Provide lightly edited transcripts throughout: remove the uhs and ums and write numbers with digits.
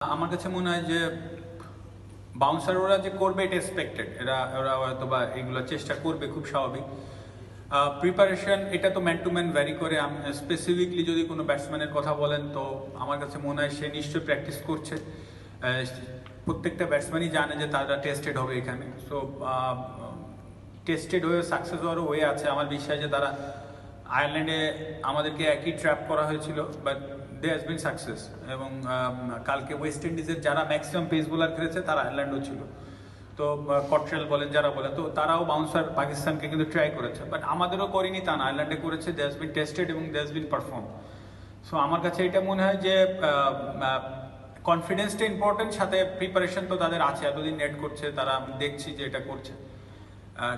আমার কাছে মনে হয় যে বাউন্সার ওরা যে করবে এটা এক্সপেক্টেড, ওরা হয়তো বা এগুলো চেষ্টা করবে, খুব স্বাভাবিক। প্রিপারেশন এটা তো ম্যান টু ম্যান ভ্যারি করে। স্পেসিফিকলি যদি কোনো ব্যাটসম্যানের কথা বলেন তো আমার কাছে মনে হয় সে নিশ্চয়ই প্র্যাকটিস করছে। প্রত্যেকটা ব্যাটসম্যানই জানে যে তারা টেস্টেড হবে এখানে। সো টেস্টেড হয়ে সাকসেস হওয়ারও হয়ে আছে। আমার বিশ্বাস যে তারা আয়ারল্যান্ডে আমাদেরকে একই ট্র্যাপ করা হয়েছিল, but they has been success. এবং কালকে ওয়েস্ট ইন্ডিজের যারা ম্যাক্সিমাম পেস বোলার খেলেছে তারা আয়ারল্যান্ডও ছিল। তো কট্রেল বলেন, যারা বলেন, তো তারাও বাউন্সার পাকিস্তানকে কিন্তু ট্রাই করেছে, বাট আমাদেরও করিনি তা না, আয়ারল্যান্ডে করেছে। দে হ্যাজ বিন টেস্টেড এবং they has been perform. So আমার কাছে এটা মনে হয় যে কনফিডেন্সটা ইম্পর্টেন্ট, সাথে প্রিপারেশন তো তাদের আছে, এতদিন নেট করছে তারা, আমি দেখছি যে এটা করছে।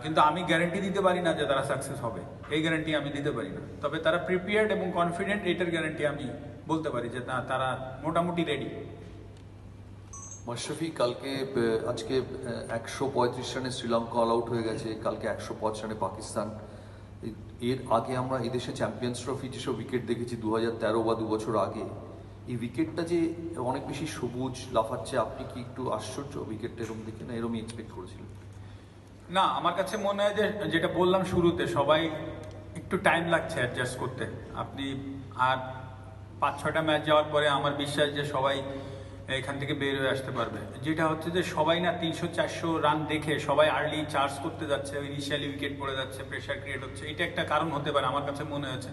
কিন্তু আমি গ্যারান্টি দিতে পারি না যে তারা সাকসেস হবে, এই গ্যারান্টি আমি দিতে পারি না। তবে তারা প্রিপেয়ার্ড এবং কনফিডেন্ট, এটার গ্যারান্টি আমি বলতে পারি যে তারা মোটামুটি রেডি। মাশরাফি, আজকে 135 রানে শ্রীলঙ্কা অল আউট হয়ে গেছে, কালকে 105 রানে পাকিস্তান। এর আগে আমরা এদেশে চ্যাম্পিয়ন্স ট্রফি যেসব উইকেট দেখেছি 2013 বা 2 বছর আগে, এই উইকেটটা যে অনেক বেশি সবুজ লাফাচ্ছে, আপনি কি একটু আশ্চর্য উইকেটটা এরকম দেখে? না এরকমই এক্সপেক্ট করেছিলেন? না, আমার কাছে মনে হয় যে যেটা বললাম শুরুতে, সবাই একটু টাইম লাগছে অ্যাডজাস্ট করতে। আপনি আর 5-6টা ম্যাচ যাওয়ার পরে আমার বিশ্বাস যে সবাই এখান থেকে বের হয়ে আসতে পারবে। যেটা হচ্ছে যে সবাই না 300-400 রান দেখে সবাই আর্লি চার্জ করতে যাচ্ছে, ইনিশিয়ালি উইকেট পড়ে যাচ্ছে, প্রেশার ক্রিয়েট হচ্ছে। এটা একটা কারণ হতে পারে। আমার কাছে মনে হয়েছে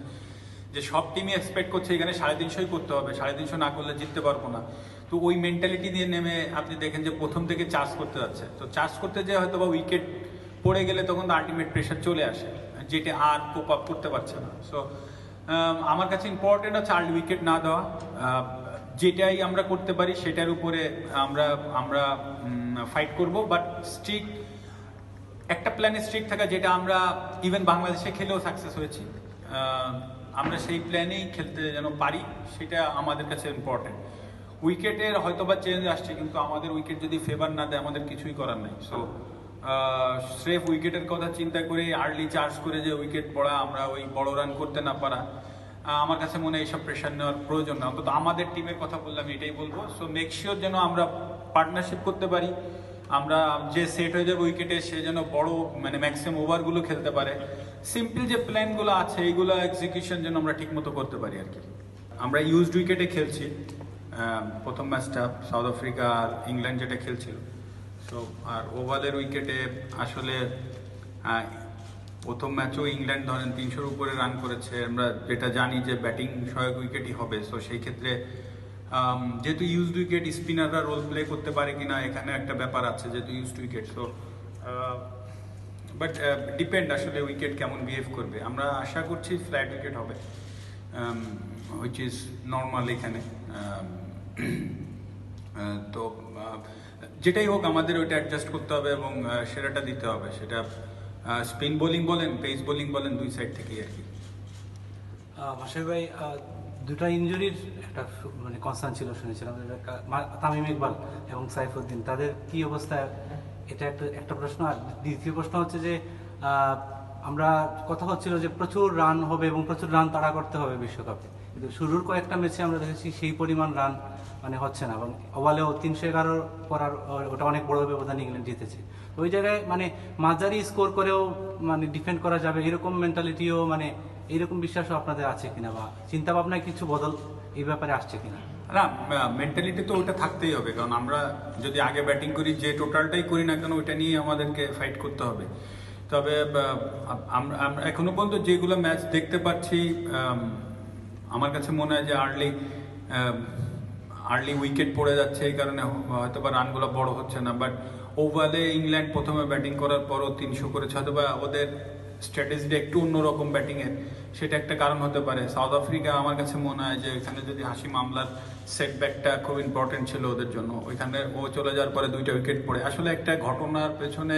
যে সব টিমই এক্সপেক্ট করছে এখানে 350 করতে হবে, 350 না করলে জিততে পারবো না। তো ওই মেন্টালিটি দিয়ে নেমে আপনি দেখেন যে প্রথম থেকে চার্জ করতে যাচ্ছে। তো চার্জ করতে যেয়ে হয়তো বা উইকেট পড়ে গেলে তখন তো আলটিমেট প্রেশার চলে আসে, যেটা আর কোপ আপ করতে পারছে না। সো আমার কাছে ইম্পর্টেন্ট হচ্ছে আর্লি উইকেট না দেওয়া। যেটাই আমরা করতে পারি সেটার উপরে আমরা আমরা ফাইট করব, বাট স্ট্রিক্ট একটা প্ল্যানে স্ট্রিক্ট থাকা, যেটা আমরা ইভেন বাংলাদেশে খেলেও সাকসেস হয়েছি। আমরা সেই প্ল্যানেই খেলতে যেন পারি, সেটা আমাদের কাছে ইম্পর্টেন্ট। উইকেটের হয়তো বা চেঞ্জ আসছে, কিন্তু আমাদের উইকেট যদি ফেভার না দেয় আমাদের কিছুই করার নাই। সো স্রেফ উইকেটের কথা চিন্তা করে আর্লি চার্জ করে যে উইকেট পড়া, আমরা ওই বড় রান করতে না পারা, আমার কাছে মনে হয় এইসব প্রেশার নেওয়ার প্রয়োজন না। অন্তত আমাদের টিমের কথা বললাম, এটাই বলবো। সো মেক শিওর যেন আমরা পার্টনারশিপ করতে পারি, আমরা যে সেট হয়ে যাবে উইকেটে সে যেন বড় মানে ম্যাক্সিমাম ওভারগুলো খেলতে পারে। সিম্পল যে প্ল্যানগুলো আছে এইগুলো এক্সিকিউশন যেন আমরা ঠিকমতো করতে পারি আর কি। আমরা ইউজড উইকেটে খেলছি। প্রথম ম্যাচটা সাউথ আফ্রিকা আর ইংল্যান্ড যেটা খেলছিল। সো আর ওভালের উইকেটে আসলে প্রথম ম্যাচও ইংল্যান্ড ধরেন 300-র উপরে রান করেছে। আমরা যেটা জানি যে ব্যাটিং সহায়ক উইকেটই হবে। সো সেই ক্ষেত্রে যেহেতু ইউজড উইকেট, স্পিনাররা রোল প্লে করতে পারে কিনা এখানে একটা ব্যাপার আছে, যেহেতু used wicket. So but depend আসলে উইকেট কেমন বিহেভ করবে। আমরা আশা করছি ফ্ল্যাট উইকেট হবে, হুইচ ইজ নর্মাল এখানে। তো যেটাই হোক আমাদের ওইটা অ্যাডজাস্ট করতে হবে এবং সেরাটা দিতে হবে। সেটা স্পিন বোলিং বলেন, পেস বোলিং বলেন, দুই সাইড থেকেই আর কি। মাশরাফি ভাই, দুটা ইনজুরির একটা মানে কনসার্ন ছিল শুনেছিলাম, তামিম ইকবাল এবং সাইফুদ্দিন, তাদের কি অবস্থা, এটা একটা প্রশ্ন। আর দ্বিতীয় প্রশ্ন হচ্ছে যে আমরা কথা হচ্ছিল যে প্রচুর রান হবে এবং প্রচুর রান তাড়া করতে হবে বিশ্বকাপে, কিন্তু শুরুর কয়েকটা ম্যাচে আমরা দেখেছি সেই পরিমাণ রান মানে হচ্ছে না, এবং ওভালেও 311 করার ওটা অনেক বড় ব্যবধান ইংল্যান্ড জিতেছে। ওই জায়গায় মানে মাঝারি স্কোর করেও মানে ডিফেন্ড করা যাবে এরকম মেন্টালিটিও, মানে এইরকম বিশ্বাসও আপনাদের আছে কিনা, বা চিন্তা ভাবনায় কিছু বদল এই ব্যাপারে আসছে কিনা? না, মেন্টালিটি তো ওটা থাকতেই হবে, কারণ আমরা যদি আগে ব্যাটিং করি, যে টোটালটাই করি না কেন ওইটা নিয়ে আমাদেরকে ফাইট করতে হবে। তবে আমরা এখনো পর্যন্ত যেগুলো ম্যাচ দেখতে পাচ্ছি, আমার কাছে মনে হয় যে আর্লি উইকেট পড়ে যাচ্ছে, এই কারণে হয়তো বা রানগুলো বড় হচ্ছে না। বাট ওভালে ইংল্যান্ড প্রথমে ব্যাটিং করার পরও 300 করেছে, হয়তো বা ওদের স্ট্র্যাটেজিটা একটু অন্যরকম ব্যাটিংয়ের, সেটা একটা কারণ হতে পারে। সাউথ আফ্রিকা আমার কাছে মনে হয় যে এখানে যদি হাশিম আমলার সেটব্যাকটা খুব ইম্পর্টেন্ট ছিল ওদের জন্য, ওইখানে ও চলে যাওয়ার পরে 2টা উইকেট পড়ে। আসলে একটা ঘটনার পেছনে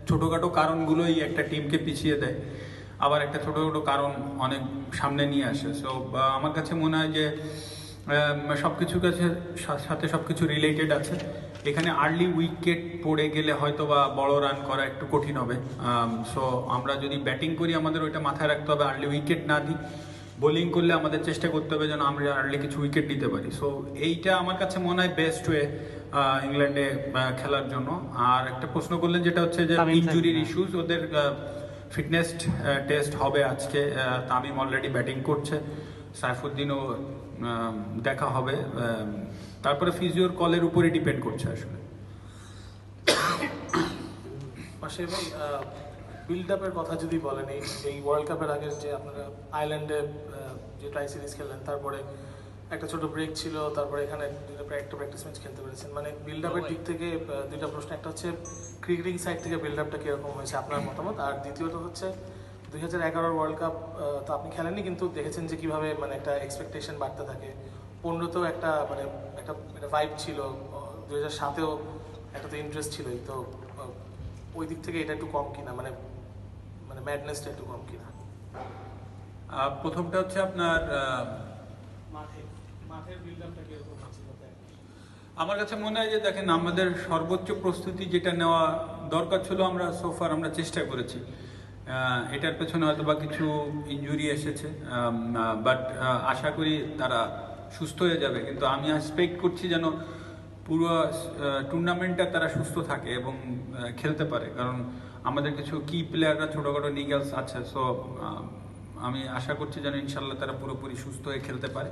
ছোটোখাটো কারণগুলোই একটা টিমকে পিছিয়ে দেয়, আবার একটা ছোটোখাটো কারণ অনেক সামনে নিয়ে আসে। সো আমার কাছে মনে হয় যে সব কিছুর সাথে সব কিছু রিলেটেড আছে। এখানে আর্লি উইকেট পড়ে গেলে হয়তো বা বড় রান করা একটু কঠিন হবে। সো আমরা যদি ব্যাটিং করি আমাদের ওইটা মাথায় রাখতে হবে, আর্লি উইকেট না দিই, বোলিং করলে আমাদের চেষ্টা করতে হবে যেন আমরা আর্লি কিছু উইকেট নিতে পারি। সো এইটা আমার কাছে মনে হয় বেস্ট ওয়ে ইংল্যান্ডে খেলার জন্য। আর একটা প্রশ্ন করলেন যেটা হচ্ছে যে তামিম ইনজুরির হ্যাঁ। ইস্যুস, ওদের ফিটনেস টেস্ট হবে আজকে। তামিম অলরেডি ব্যাটিং করছে, সাইফুদ্দিনও দেখা হবে। তারপরে ফিজিওর কলের উপরই ডিপেন্ড করছে আসলে। মাসে ভাই বিল্ড আপের কথা যদি বলেন, এই ওয়ার্ল্ড কাপের আগে যে আপনারা আয়ারল্যান্ডে যে ট্রাই সিরিজ খেললেন, তারপরে একটা ছোট ব্রেক ছিল, তারপরে এখানে একটা প্র্যাকটিস ম্যাচ খেলতে পেরেছেন, মানে বিল্ড আপের দিক থেকে দুইটা প্রশ্ন। একটা হচ্ছে ক্রিকেটিং সাইড থেকে বিল্ড আপটা কীরকম হয়েছে আপনার মতামত, আর দ্বিতীয়ত হচ্ছে 2011 ওয়ার্ল্ড কাপ তো আপনি খেলেননি, কিন্তু দেখেছেন যে কীভাবে মানে একটা এক্সপেকটেশন বাড়তে থাকে। 15তেও একটা মানে একটা ভাইব ছিল, 2007এও একটা তো ইন্টারেস্ট ছিলই, তো ওই দিক থেকে এটা একটু কম কিনা, মানে মানে ম্যাডনেসটা একটু কম কিনা? প্রথমটা হচ্ছে আপনার মাঠের বিল্ড আপটা কিরকম হয়েছিল? আমার কাছে মনে হয় যে দেখেন, আমাদের সর্বোচ্চ প্রস্তুতি যেটা নেওয়া দরকার ছিল আমরা সোফার আমরা চেষ্টা করেছি। এটার পেছনে হয়তো বা কিছু ইনজুরি এসেছে, বাট আশা করি তারা সুস্থ হয়ে যাবে। কিন্তু আমি এক্সপেক্ট করছি যেন পুরো টুর্নামেন্টটা তারা সুস্থ থাকে এবং খেলতে পারে, কারণ আমাদের কিছু কি প্লেয়াররা ছোটোখাটো নিগেলস আছে। সো আমি আশা করছি যেন ইনশাল্লাহ তারা পুরোপুরি সুস্থ হয়ে খেলতে পারে।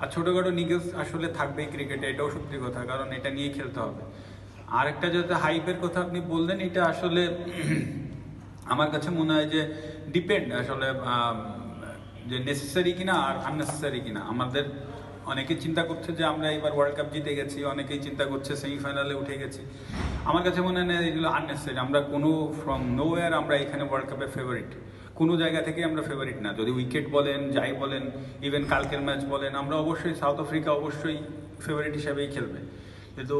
আর ছোটোখাটো নিগেলস আসলে থাকবেই ক্রিকেটে, এটাও সত্যি কথা, কারণ এটা নিয়েই খেলতে হবে। আরেকটা যেহেতু হাইপের কথা আপনি বললেন, এটা আসলে আমার কাছে মনে হয় যে ডিপেন্ড আসলে যে নেসেসারি কিনা আর আননেসেসারি কিনা। আমাদের অনেকেই চিন্তা করছে যে আমরা এবার ওয়ার্ল্ড কাপ জিতে গেছি, অনেকেই চিন্তা করছে সেমিফাইনালে উঠে গেছি। আমার কাছে মনে হয় না এগুলো আননেসেসারি। আমরা কোনো ফ্রম নোওয়্যার আমরা এখানে ওয়ার্ল্ড কাপের ফেভারিট, কোনো জায়গা থেকে আমরা ফেভারিট না। যদি উইকেট বলেন, যাই বলেন, ইভেন কালকের ম্যাচ বলেন, আমরা অবশ্যই সাউথ আফ্রিকা অবশ্যই ফেভারিট হিসাবেই খেলবে। কিন্তু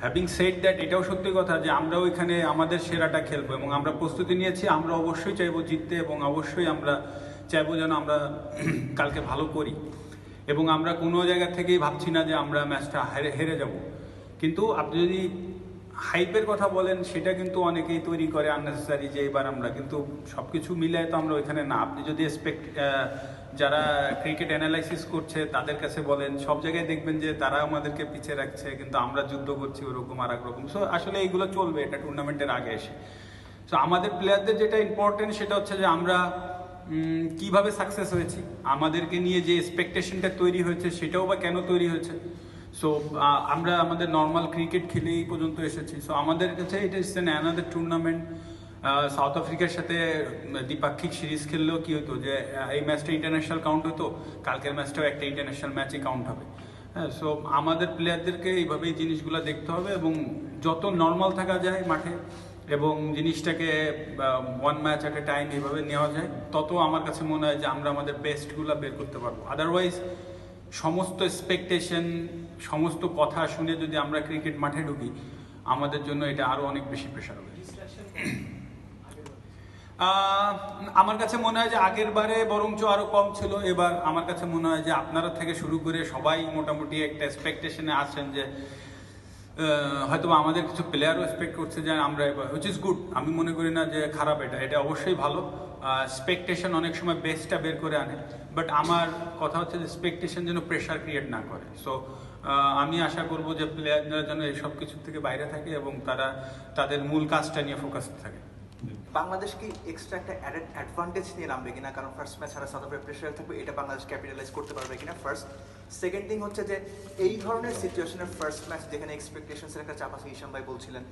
হ্যাভিং সেড দ্যাট, এটাও সত্যি কথা যে আমরাও এখানে আমাদের সেরাটা খেলবো এবং আমরা প্রস্তুতি নিয়েছি। আমরা অবশ্যই চাইবো জিততে এবং অবশ্যই আমরা চাইবো যেন আমরা কালকে ভালো করি। এবং আমরা কোনো জায়গা থেকেই ভাবছি না যে আমরা ম্যাচটা হেরে যাব। কিন্তু আপনি যদি হাইপের কথা বলেন, সেটা কিন্তু অনেকেই তৈরি করে আননেসেসারি, যে এবার আমরা, কিন্তু সব কিছু মিলায় তো আমরা ওইখানে না। আপনি যদি যারা ক্রিকেট অ্যানালাইসিস করছে তাদের কাছে বলেন, সব জায়গায় দেখবেন যে তারা আমাদেরকে পিছিয়ে রাখছে, কিন্তু আমরা যুদ্ধ করছি ওরকম আর একরকম। সো আসলে এইগুলো চলবে, এটা টুর্নামেন্টের আগে এসে। সো আমাদের প্লেয়ারদের যেটা ইম্পর্টেন্ট সেটা হচ্ছে যে আমরা কিভাবে সাকসেস হয়েছি, আমাদেরকে নিয়ে যে এক্সপেকটেশনটা তৈরি হয়েছে সেটাও বা কেন তৈরি হয়েছে। সো আমরা আমাদের নর্মাল ক্রিকেট খেলেই পর্যন্ত এসেছি। সো আমাদের কাছে এটা is an another tournament. South আফ্রিকার সাথে দ্বিপাক্ষিক সিরিজ খেললেও কি হতো যে এই ম্যাচটা ইন্টারন্যাশনাল কাউন্ট হতো, কালকের ম্যাচটাও একটা ইন্টারন্যাশনাল ম্যাচই কাউন্ট হবে। হ্যাঁ, সো আমাদের প্লেয়ারদেরকে এইভাবেই জিনিসগুলো দেখতে হবে এবং যত নর্মাল থাকা যায় মাঠে এবং জিনিসটাকে one match at a time এইভাবে নেওয়া যায়, তত আমার কাছে মনে হয় যে আমরা আমাদের বেস্টগুলো বের করতে পারবো। আদারওয়াইজ সমস্ত এক্সপেকটেশন, সমস্ত কথা শুনে যদি আমরা ক্রিকেট মাঠে ঢুকি, আমাদের জন্য এটা আরও অনেক বেশি প্রেশার হবে। আমার কাছে মনে হয় যে আগের বারে বরঞ্চ আরো কম ছিল। এবার আমার কাছে মনে হয় যে আপনারা থেকে শুরু করে সবাই মোটামুটি একটা এক্সপেকটেশনে আছেন যে হয়তো আমাদের কিছু প্লেয়ারও এক্সপেক্ট করছে যে আমরা এবার, হুইচ ইজ গুড। আমি মনে করি না যে খারাপ, এটা অবশ্যই ভালো। এক্সপেকটেশন অনেক সময় বেস্টটা বের করে আনে, বাট আমার কথা হচ্ছে যে এক্সপেকটেশন যেন প্রেশার ক্রিয়েট না করে। সো আমি আশা করব যে প্লেয়াররা যেন এইসব কিছুর থেকে বাইরে থাকে এবং তারা তাদের মূল কাজটা নিয়ে ফোকাস থাকে। বাংলাদেশ কি এক্সট্রা একটা অ্যাডেড অ্যাডভান্টেজ নিয়ে নামবে কিনা, কারণ ফার্স্ট ম্যাচ ছাড়া সাউথ আফ্রিকা প্রেশার থাকবে, এটা বাংলাদেশ ক্যাপিটালাইজ করতে পারবে কিনা ফার্স্ট। সেকেন্ড থিং হচ্ছে যে এই ধরনের সিচুয়েশনের ফার্স্ট ম্যাচ যেখানে এক্সপেকটেশনসের একটা চাপ আছে, ঈশান ভাই বলছিলেন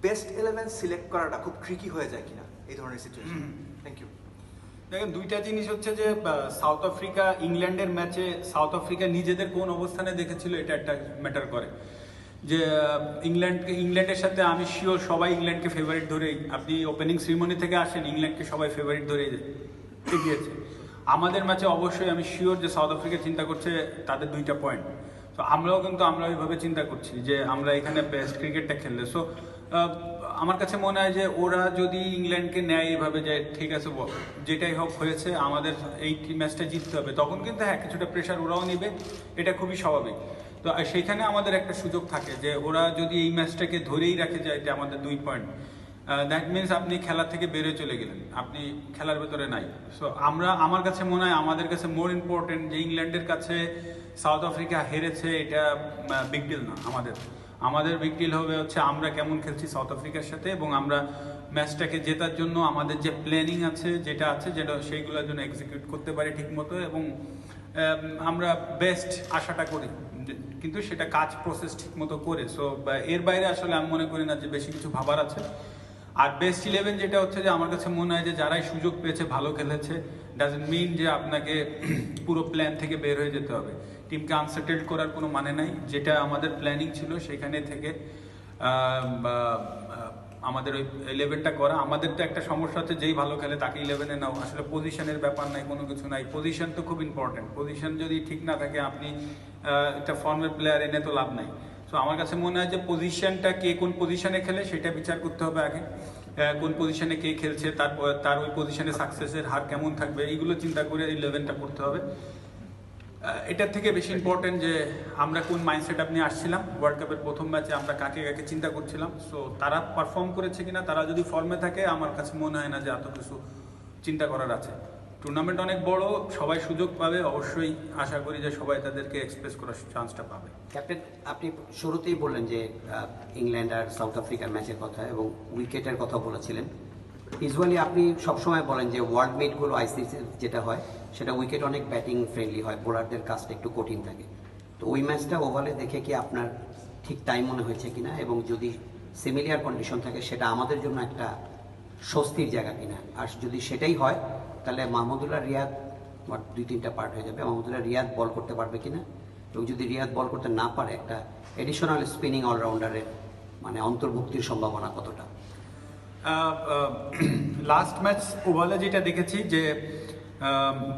বেস্ট 11 সিলেক্ট করাটা খুব ট্রিকি হয়ে যায় কিনা এই ধরনের সিচুয়েশন? Thank you. দেখেন, দুইটা জিনিস হচ্ছে যে সাউথ আফ্রিকা ইংল্যান্ডের ম্যাচে সাউথ আফ্রিকা নিজেদের কোন অবস্থানে দেখেছিল এটা একটা ম্যাটার করে। যে ইংল্যান্ডের সাথে আমি শিওর সবাই ইংল্যান্ডকে ফেভারিট ধরেই, আপনি ওপেনিং সেরিমনি থেকে আসেন, ইংল্যান্ডকে সবাই ফেভারিট ধরেই এগিয়েছে। আমাদের ম্যাচে অবশ্যই আমি শিওর যে সাউথ আফ্রিকা চিন্তা করছে তাদের 2টা পয়েন্ট। তো আমরাও কিন্তু আমরা ওইভাবে চিন্তা করছি যে আমরা এখানে বেস্ট ক্রিকেটটা খেললে। সো আমার কাছে মনে হয় যে ওরা যদি ইংল্যান্ডকে নেয় এইভাবে যে ঠিক আছে যেটাই হোক হয়েছে আমাদের এই ম্যাচটা জিততে হবে, তখন কিন্তু হ্যাঁ কিছুটা প্রেশার ওরাও নেবে, এটা খুবই স্বাভাবিক। তো সেইখানে আমাদের একটা সুযোগ থাকে যে ওরা যদি এই ম্যাচটাকে ধরেই রাখে যায়, এটা আমাদের 2 পয়েন্ট, দ্যাট মিনস আপনি খেলা থেকে বেরিয়ে চলে গেলেন, আপনি খেলার ভেতরে নাই। সো আমার কাছে মনে হয় আমাদের কাছে মোর ইম্পর্টেন্ট যে ইংল্যান্ডের কাছে সাউথ আফ্রিকা হেরেছে, এটা বিগ ডিল না। আমাদের বিগ ডিল হবে হচ্ছে আমরা কেমন খেলছি সাউথ আফ্রিকার সাথে, এবং আমরা ম্যাচটাকে জেতার জন্য আমাদের যে প্ল্যানিং আছে যেটা সেইগুলোর জন্য এক্সিকিউট করতে পারি ঠিক মতো, এবং আমরা বেস্ট আশাটা করি, কিন্তু সেটা কাজ প্রসেস ঠিক মতো করে। সো এর বাইরে আসলে আমি মনে করি না যে বেশি কিছু ভাবার আছে। আর বেস্ট 11 যেটা হচ্ছে যে আমার কাছে মনে হয় যে যারাই সুযোগ পেয়েছে ভালো খেলেছে, ডাজন্ট মিন যে আপনাকে পুরো প্ল্যান থেকে বের হয়ে যেতে হবে। টিমকে আনসেটেলড করার কোনো মানে নাই। যেটা আমাদের প্ল্যানিং ছিল সেখানে থেকে আমাদের ওই 11টা করা। আমাদের তো একটা সমস্যা হচ্ছে যেই ভালো খেলে তাকে 11-এ নাও, আসলে পজিশনের ব্যাপার নাই, কোনো কিছু নাই। পজিশন তো খুব ইম্পর্টেন্ট, পজিশন যদি ঠিক না থাকে আপনি একটা ফর্মের প্লেয়ার এনে তো লাভ নাই। সো আমার কাছে মনে হয় যে পজিশনটা কে কোন পজিশনে খেলে সেটা বিচার করতে হবে আগে, কোন পজিশনে কে খেলছে, তারপর তার ওই পজিশনে সাকসেসের হার কেমন থাকবে, এইগুলো চিন্তা করে 11টা করতে হবে। এটার থেকে বেশি ইম্পর্টেন্ট যে আমরা কোন মাইন্ডসেট আপনি আসছিলাম ওয়ার্ল্ড কাপের প্রথম ম্যাচে, আমরা কাকে কাকে চিন্তা করছিলাম। সো তারা পারফর্ম করেছে কিনা, তারা যদি ফর্মে থাকে আমার কাছে মনে হয় না যে এত কিছু চিন্তা করার আছে। টুর্নামেন্ট অনেক বড়, সবাই সুযোগ পাবে, অবশ্যই আশা করি যে সবাই তাদেরকে এক্সপ্রেস করার চান্সটা পাবে। ক্যাপ্টেন, আপনি শুরুতেই বললেন যে ইংল্যান্ড আর সাউথ আফ্রিকার ম্যাচের কথা এবং উইকেটের কথা বলেছিলেন। ইউজুয়ালি আপনি সবসময় বলেন যে ওয়ার্ল্ড মিটগুলো আইসিসি যেটা হয় সেটা উইকেট অনেক ব্যাটিং ফ্রেন্ডলি হয়, বোলারদের কাজটা একটু কঠিন থাকে। তো ওই ম্যাচটা ওভালে দেখে কি আপনার ঠিক তাই মনে হয়েছে কিনা, এবং যদি সিমিলিয়ার কন্ডিশন থাকে সেটা আমাদের জন্য একটা স্বস্তির জায়গা কিনা? আর যদি সেটাই হয় তাহলে মাহমুদুল্লাহ রিয়াদ 2-3টা পার্ট হয়ে যাবে, মাহমুদুল্লাহ রিয়াদ বল করতে পারবে কিনা, এবং যদি রিয়াদ বল করতে না পারে একটা এডিশনাল স্পিনিং অলরাউন্ডারের মানে অন্তর্ভুক্তির সম্ভাবনা কতটা? লাস্ট ম্যাচ ওভালে যেটা দেখেছি যে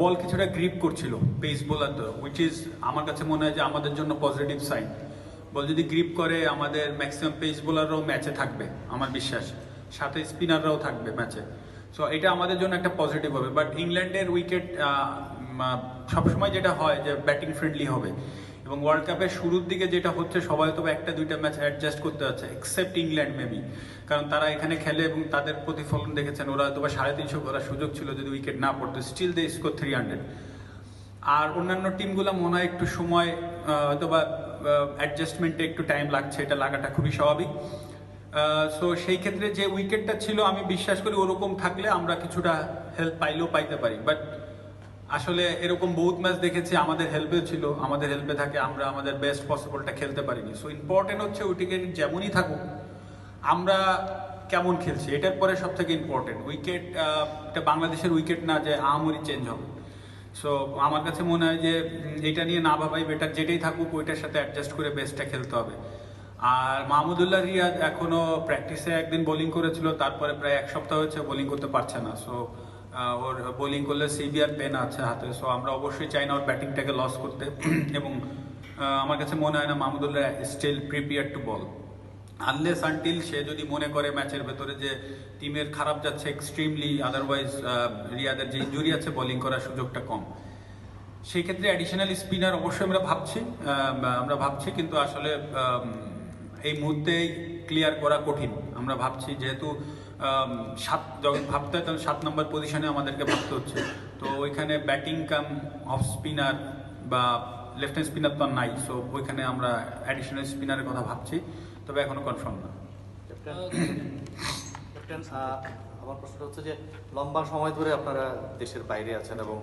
বল কিছুটা গ্রিপ করছিল পেস বোলার, উইচ ইজ আমার কাছে মনে হয় যে আমাদের জন্য পজিটিভ সাইন। বল যদি গ্রিপ করে আমাদের ম্যাক্সিমাম পেস বোলাররাও ম্যাচে থাকবে আমার বিশ্বাস, সাথে স্পিনাররাও থাকবে ম্যাচে। সো এটা আমাদের জন্য একটা পজিটিভ হবে। বাট ইংল্যান্ডের উইকেট সবসময় যেটা হয় যে ব্যাটিং ফ্রেন্ডলি হবে, এবং ওয়ার্ল্ড কাপের শুরুর দিকে যেটা হচ্ছে সবাই তবে 1-2টা ম্যাচ অ্যাডজাস্ট করতে হচ্ছে, এক্সেপ্ট ইংল্যান্ড মেবি, কারণ তারা এখানে খেলে এবং তাদের প্রতিফলন দেখেছেন। ওরা হয়তো 350 করার সুযোগ ছিল যদি উইকেট না পড়তো, স্টিল দে স্কোর 300। আর অন্যান্য টিমগুলো মনে হয় একটু সময় হয়তো বা অ্যাডজাস্টমেন্টে একটু টাইম লাগছে, এটা লাগাটা খুবই স্বাভাবিক। সো সেই ক্ষেত্রে যে উইকেটটা ছিল আমি বিশ্বাস করি ওরকম থাকলে আমরা কিছুটা হেল্প পাইলেও পাইতে পারি। বাট আসলে এরকম বহুত ম্যাচ দেখেছি আমাদের হেল্পেও ছিল, আমাদের হেল্পে থাকে, আমরা আমাদের বেস্ট পসিবলটা খেলতে পারিনি। সো ইম্পর্টেন্ট হচ্ছে উইকেট যেমনই থাকুক আমরা কেমন খেলছি, এটার পরে সব থেকে ইম্পর্টেন্ট উইকেট। এটা বাংলাদেশের উইকেট না যে আহামরি চেঞ্জ হবে। সো আমার কাছে মনে হয় যে এটা নিয়ে না ভাবাই বেটার, যেটাই থাকুক ওইটার সাথে অ্যাডজাস্ট করে বেস্টটা খেলতে হবে। আর মাহমুদুল্লাহ রিয়াদ এখনো প্র্যাকটিসে একদিন বোলিং করেছিল, তারপরে প্রায় 1 সপ্তাহ হচ্ছে বোলিং করতে পারছে না। সো ওর বোলিং করলে সিভিয়ার পেন আছে হাতে। সো আমরা অবশ্যই চাই না ওর ব্যাটিংটাকে লস করতে, এবং আমার কাছে মনে হয় না Mahmudullah still prepare to bowl, unless until সে যদি মনে করে ম্যাচের ভেতরে যে টিমের খারাপ যাচ্ছে এক্সট্রিমলি, আদারওয়াইজ রিয়াদের যে ইনজুরি আছে বোলিং করার সুযোগটা কম। সেই ক্ষেত্রে অ্যাডিশনাল স্পিনার অবশ্যই আমরা ভাবছি, কিন্তু আসলে এই মুহূর্তে ক্লিয়ার করা কঠিন। আমরা ভাবছি যেহেতু যখন ভাবতে হয় তখন 7 নম্বর পজিশনে আমাদেরকে ভাবতে হচ্ছে, তো ওইখানে ব্যাটিং কাম অফ স্পিনার বা লেফট হ্যান্ড স্পিনার তো নাই। সো ওইখানে আমরা অ্যাডিশনাল স্পিনারের কথা ভাবছি, তবে এখনো কনফার্ম না। ক্যাপ্টেন, আমার প্রশ্নটা হচ্ছে যে লম্বা সময় ধরে আপনারা দেশের বাইরে আছেন এবং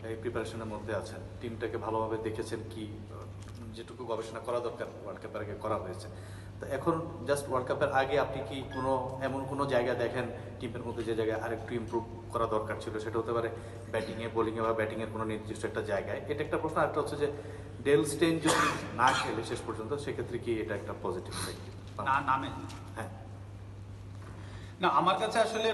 এই প্রিপারেশনের মধ্যে আছেন, টিমটাকে ভালোভাবে দেখেছেন, কি যেটুকু গবেষণা করা দরকার ওয়ার্ল্ড কাপের আগে করা হয়েছে। তো এখন জাস্ট ওয়ার্ল্ড কাপের আগে আপনি কি এমন কোনো জায়গা দেখেন টিমের মধ্যে যে জায়গায় আরেকটু ইমপ্রুভ করা দরকার ছিল? সেটা হতে পারে ব্যাটিংয়ে, বোলিংয়ে বা ব্যাটিংয়ের কোনো নির্দিষ্ট একটা জায়গায়। এটা একটা প্রশ্ন। আরেকটা হচ্ছে যে ডেল স্টেইন যদি না খেলে শেষ পর্যন্ত, সেক্ষেত্রে কি এটা একটা পজিটিভ সাইড? নামে হ্যাঁ না, আমার কাছে আসলে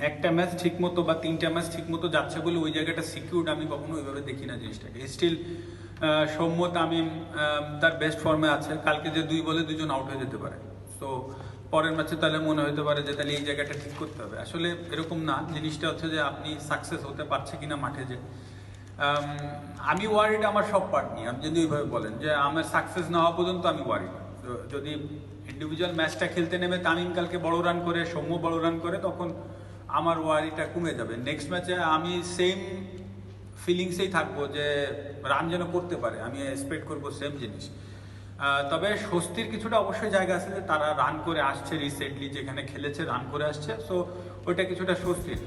একটা ম্যাচ ঠিক মতো বা 3টা ম্যাচ ঠিক মতো যাচ্ছে বলে ওই জায়গাটা সিকিউরড আমি কখনো ওইভাবে দেখি না জিনিসটাকে। স্টিল সৌম্য তামিম তার বেস্ট ফর্মে আছে, কালকে যে 2 বলে 2জন আউট হয়ে যেতে পারে। তো পরের ম্যাচে তাহলে মনে হতে পারে যে তাহলে এই জায়গাটা ঠিক করতে হবে। আসলে এরকম না, জিনিসটা হচ্ছে যে আপনি সাকসেস হতে পারছে কিনা মাঠে। যে আমি ওয়ারিড আমার সব পার্ট নিয়ে, আপনি যদি ওইভাবে বলেন যে আমার সাকসেস না হওয়া পর্যন্ত আমি ওয়ারিড। তো তো যদি ইন্ডিভিজুয়াল ম্যাচটা খেলতে নেমে তামিম কালকে বড় রান করে, সৌম্য বড় রান করে, তখন আমার ওয়ারিটা কমে যাবে। নেক্সট ম্যাচে আমি সেম ফিলিংসেই থাকবো যে রান যেন করতে পারে, আমি এক্সপেক্ট করবো সেম জিনিস। তবে স্বস্তির কিছুটা অবশ্যই জায়গা আছে যে তারা রান করে আসছে, রিসেন্টলি যেখানে খেলেছে রান করে আসছে, সো ওইটা কিছুটা স্বস্তির।